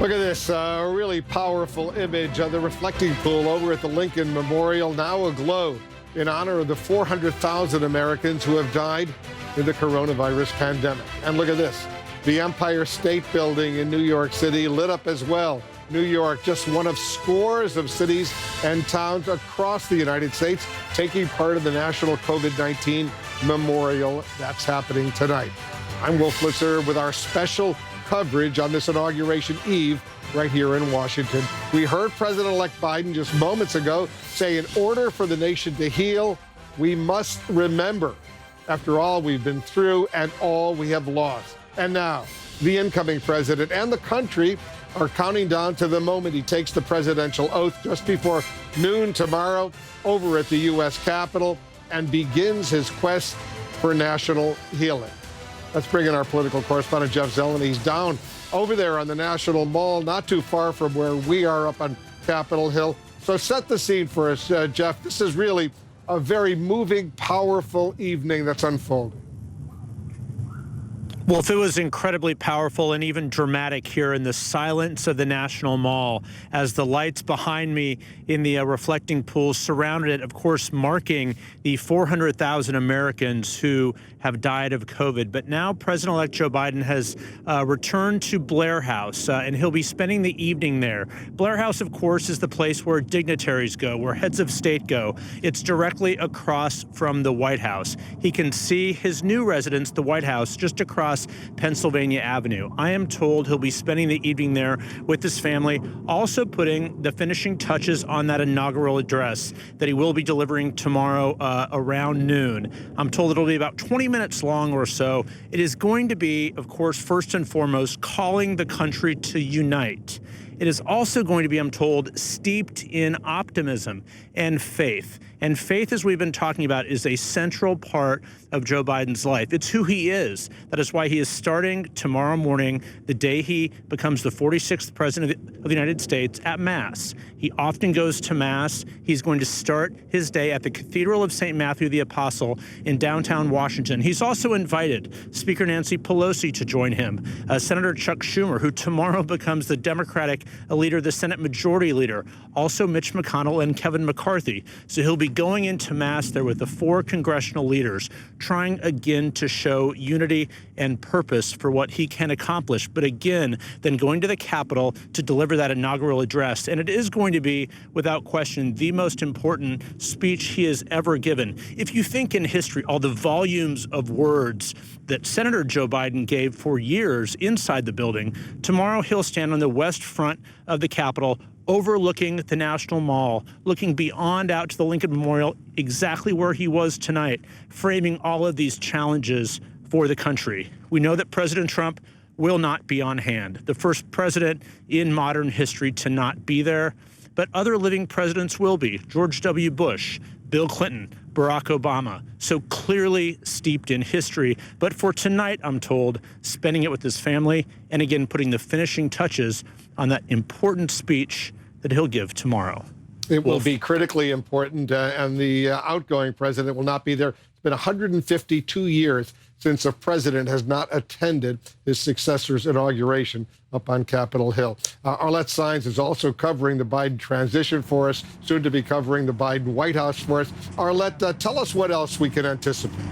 Look at this really powerful image of the reflecting pool over at the Lincoln Memorial, now aglow in honor of the 400,000 Americans who have died in the coronavirus pandemic. And look at this, the Empire State Building in New York City lit up as well. New York, just one of scores of cities and towns across the United States taking part in the National COVID-19 Memorial. That's happening tonight. I'm Wolf Blitzer with our special coverage on this inauguration eve right here in Washington. We heard President-elect Biden just moments ago say in order for the nation to heal, we must remember, after all we've been through and all we have lost. And now, the incoming president and the country are counting down to the moment he takes the presidential oath just before noon tomorrow over at the U.S. Capitol and begins his quest for national healing. Let's bring in our political correspondent, Jeff Zeleny. He's down over there on the National Mall, not too far from where we are up on Capitol Hill. So set the scene for us, Jeff. This is really a very moving, powerful evening that's unfolding. Well, it was incredibly powerful and even dramatic here in the silence of the National Mall as the lights behind me in the reflecting pool surrounded it, of course, marking the 400,000 Americans who have died of COVID. But now President-elect Joe Biden has returned to Blair House, and he'll be spending the evening there. Blair House, of course, is the place where dignitaries go, where heads of state go. It's directly across from the White House. He can see his new residence, the White House, just across Pennsylvania Avenue. I am told he'll be spending the evening there with his family, also putting the finishing touches on that inaugural address that he will be delivering tomorrow around noon. I'm told it'll be about 20 minutes long or so. It is going to be, of course, first and foremost, calling the country to unite. It is also going to be, I'm told, steeped in optimism and faith. And faith, as we've been talking about, is a central part of Joe Biden's life. It's who he is. That is why he is starting tomorrow morning, the day he becomes the 46th president of the United States, at Mass. He often goes to Mass. He's going to start his day at the Cathedral of St. Matthew the Apostle in downtown Washington. He's also invited Speaker Nancy Pelosi to join him, Senator Chuck Schumer, who tomorrow becomes the Democratic leader, the Senate Majority Leader, also Mitch McConnell and Kevin McCarthy. So he'll be going into Mass there with the 4 congressional leaders, trying again to show unity and purpose for what he can accomplish. But again, then going to the Capitol to deliver that inaugural address. And it is going to be, without question, the most important speech he has ever given. If you think in history, all the volumes of words that Senator Joe Biden gave for years inside the building, tomorrow he'll stand on the west front of the Capitol, overlooking the National Mall, looking beyond out to the Lincoln Memorial, exactly where he was tonight, framing all of these challenges for the country. We know that President Trump will not be on hand, the first president in modern history to not be there, but other living presidents will be. George W. Bush, Bill Clinton, Barack Obama, so clearly steeped in history. But for tonight, I'm told, spending it with his family, and again, putting the finishing touches on that important speech that he'll give tomorrow. It will be critically important, and the outgoing president will not be there. It's been 152 years since a president has not attended his successor's inauguration up on Capitol Hill. Arlette Saenz is also covering the Biden transition for us, soon to be covering the Biden White House for us. Arlette, tell us what else we can anticipate.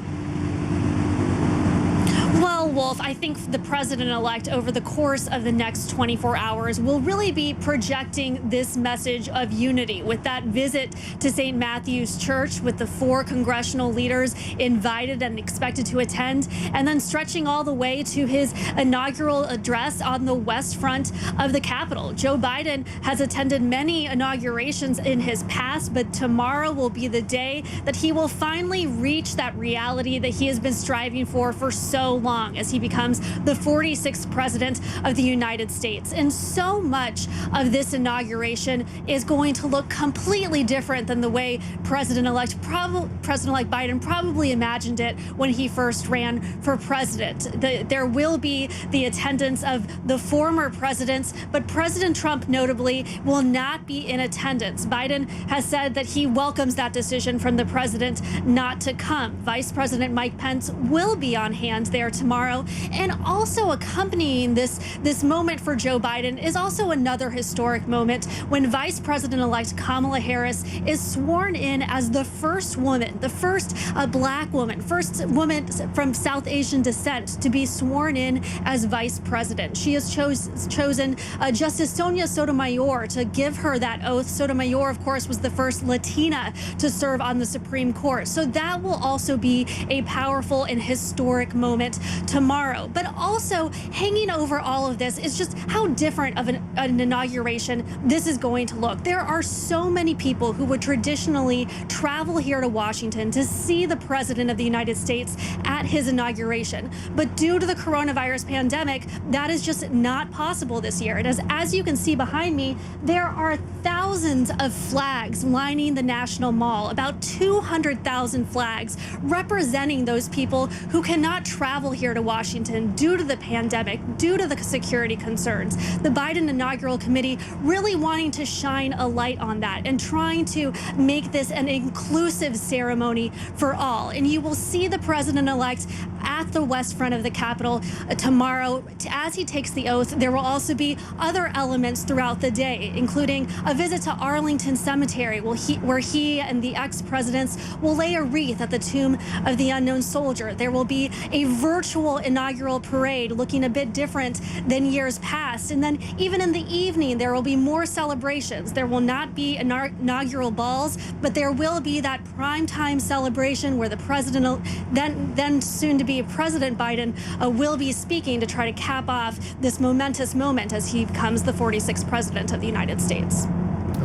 Well, Wolf, I think the president-elect over the course of the next 24 hours will really be projecting this message of unity with that visit to St. Matthew's Church with the 4 congressional leaders invited and expected to attend, and then stretching all the way to his inaugural address on the west front of the Capitol. Joe Biden has attended many inaugurations in his past, but tomorrow will be the day that he will finally reach that reality that he has been striving for so long, as he becomes the 46th president of the United States. And so much of this inauguration is going to look completely different than the way President-elect Biden probably imagined it when he first ran for president. There will be the attendance of the former presidents, but President Trump notably will not be in attendance. Biden has said that he welcomes that decision from the president not to come. Vice President Mike Pence will be on hand there tomorrow tomorrow. And also accompanying this moment for Joe Biden is also another historic moment when Vice President-elect Kamala Harris is sworn in as the first woman, the first black woman, first woman from South Asian descent to be sworn in as vice president. She has chosen Justice Sonia Sotomayor to give her that oath. Sotomayor, of course, was the first Latina to serve on the Supreme Court. So that will also be a powerful and historic moment tomorrow. But also hanging over all of this is just how different of an inauguration this is going to look. There are so many people who would traditionally travel here to Washington to see the President of the United States at his inauguration. But due to the coronavirus pandemic, that is just not possible this year. And as you can see behind me, there are thousands of flags lining the National Mall, about 200,000 flags representing those people who cannot travel here to Washington due to the pandemic, due to the security concerns. The Biden Inaugural Committee really wanting to shine a light on that and trying to make this an inclusive ceremony for all. And you will see the president-elect at the west front of the Capitol tomorrow. As he takes the oath, there will also be other elements throughout the day, including a visit to Arlington Cemetery, where he and the ex-presidents will lay a wreath at the tomb of the unknown soldier. There will be a virtual inaugural parade looking a bit different than years past. And then even in the evening, there will be more celebrations. There will not be inaugural balls, but there will be that primetime celebration where the president, then soon to be President Biden, will be speaking to try to cap off this momentous moment as he becomes the 46th president of the United States.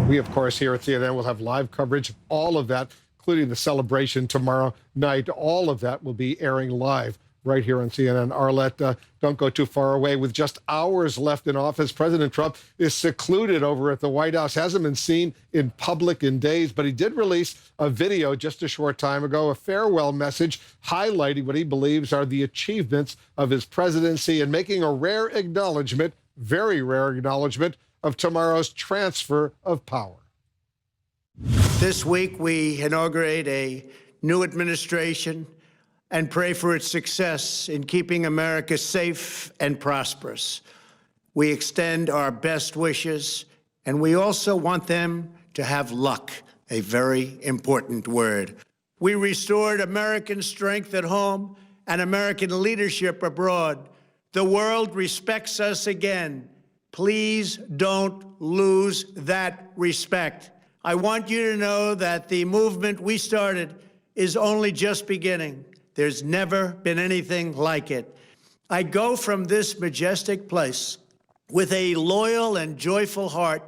We, of course, here at CNN will have live coverage of all of that, including the celebration tomorrow night. All of that will be airing live right here on CNN. Arlette, don't go too far away. With just hours left in office, President Trump is secluded over at the White House, hasn't been seen in public in days, but he did release a video just a short time ago, a farewell message highlighting what he believes are the achievements of his presidency and making a rare acknowledgement, very rare acknowledgement, of tomorrow's transfer of power. This week, we inaugurate a new administration and pray for its success in keeping America safe and prosperous. We extend our best wishes, and we also want them to have luck, a very important word. We restored American strength at home and American leadership abroad. The world respects us again. Please don't lose that respect. I want you to know that the movement we started is only just beginning. There's never been anything like it. I go from this majestic place with a loyal and joyful heart,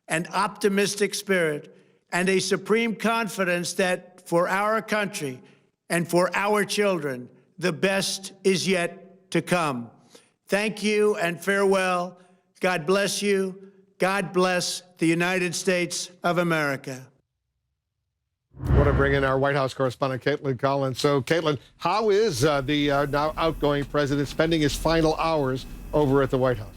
an optimistic spirit, and a supreme confidence that for our country and for our children, the best is yet to come. Thank you and farewell. God bless you. God bless the United States of America. I want to bring in our White House correspondent, Caitlin Collins. So, Caitlin, how is the now outgoing president spending his final hours over at the White House?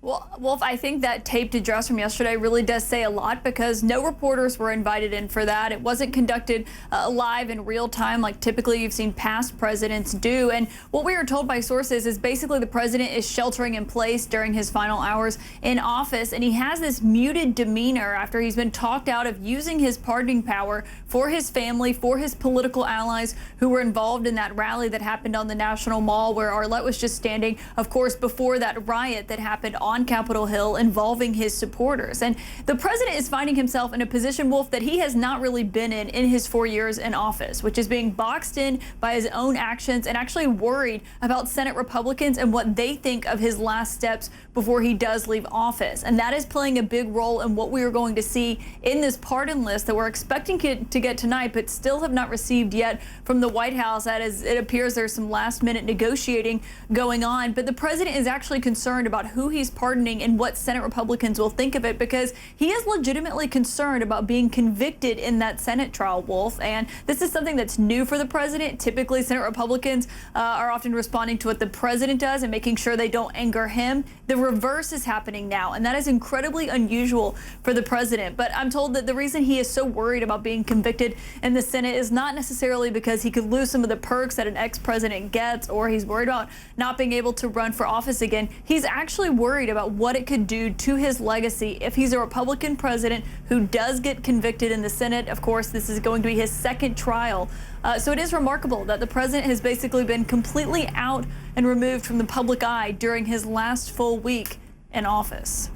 Well, Wolf, I think that taped address from yesterday really does say a lot because no reporters were invited in for that. It wasn't conducted live in real time like typically you've seen past presidents do. And what we were told by sources is basically the president is sheltering in place during his final hours in office. And he has this muted demeanor after he's been talked out of using his pardoning power for his family, for his political allies who were involved in that rally that happened on the National Mall where Arlette was just standing, of course, before that riot that happened on Capitol Hill involving his supporters. And the president is finding himself in a position, Wolf, that he has not really been in his 4 years in office, which is being boxed in by his own actions and actually worried about Senate Republicans and what they think of his last steps before he does leave office. And that is playing a big role in what we are going to see in this pardon list that we're expecting to get tonight, but still have not received yet from the White House. That is, it appears there's some last minute negotiating going on, but the president is actually concerned about who he's pardoning and what Senate Republicans will think of it, because he is legitimately concerned about being convicted in that Senate trial, Wolf. And this is something that's new for the president. Typically, Senate Republicans are often responding to what the president does and making sure they don't anger him. The reverse is happening now, and that is incredibly unusual for the president. But I'm told that the reason he is so worried about being convicted in the Senate is not necessarily because he could lose some of the perks that an ex-president gets, or he's worried about not being able to run for office again. He's actually worried about what it could do to his legacy if he's a Republican president who does get convicted in the Senate. Of course, this is going to be his second trial. So it is remarkable that the president has basically been completely out and removed from the public eye during his last full week in office.